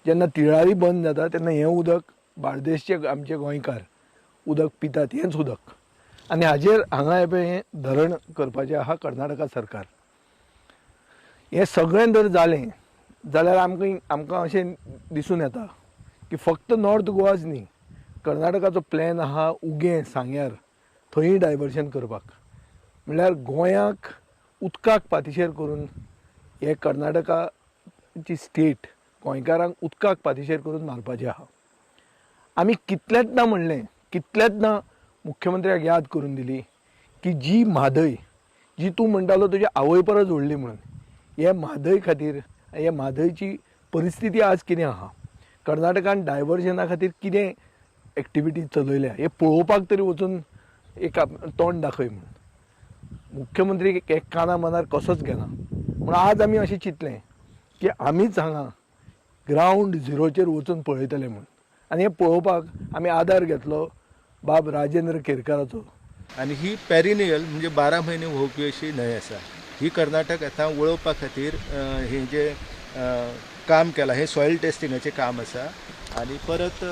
जेन्ना तिळारी बंद जाता तेन्ना हें उदक बार्देसचे आमचे गोंयकार उदक पितात हेंच उदक आनी हाजेर हांगा हें धरण करपाचें आहा कर्नाटका सरकार। हें सगळें जर जालें जाल्यार आमकां अशें दिसून येता की फक्त नॉर्थ गोवाच न्ही, कर्नाटकाचो प्लॅन आहा उगें सांग्यार थंय डायवर्शन करपाक। म्हणल्यार गोंयाक उदकाक पातीशेर करून हे कर्नाटकाची स्टेट गोंयकारांक उदकाक पातीशेर करून मारपाचें आहा। आमी कितलेंचदां म्हणलें, कितलेंचदां मुख्यमंत्र्याक याद करून दिली की जी म्हादय जी तूं म्हणटालो तुज्या आवय परस व्हडली म्हणून, हे म्हादय खातीर हे म्हादयची परिस्थिती आज कितें आहा, कर्नाटकान डायवर्जना खातीर कितें एक्टिविटीज चलयल्या हे पळोवपाक तरी वचून एक तोंड दाखय म्हणून मुख्यमंत्री एक काना मनार कसोच घेना। म्हूण आज आमी अशें चिंतलें की आमीच हांगा ग्रावंड झिरोचेर वचून पळयतले म्हणून आनी हें पळोवपाक आमी आदार घेतलो बाब राजेंद्र केरकाराचो। आनी ही पेरिनियल म्हणजे 12 म्हयने व्हांवपी अशी न्हंय आसा। ही कर्नाटक आतां वळोवपा खातीर हें जें काम केलां हें सॉयल टेस्टिंगाचें काम आसा। आनी परत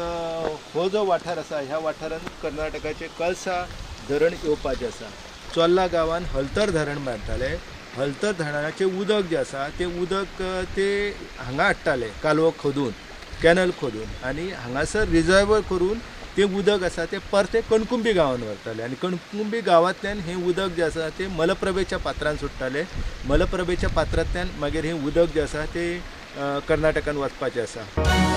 हो जो वाठार आसा ह्या वाठारांत कर्नाटकाचें कळसा धरण येवपाचें आसा। चोल्ला गांवांत हलतर धरण बांदताले, हलतर धरणाचें उदक जें आसा तें उदक ते हांगा हाडटाले कालवो खोदून, कॅनल खोदून आनी हांगासर रिजर्व करून तें उदक आसा तें परतें कणकुंबी गांवांत व्हरताले आनी कणकुंबी गांवांतल्यान हें उदक जें आसा तें मलप्रभेच्या पात्रांत सुट्टाले। मलप्रभेच्या पात्रांतल्यान मागीर हें उदक जें आसा तें कर्नाटकान वचपाचें आसा।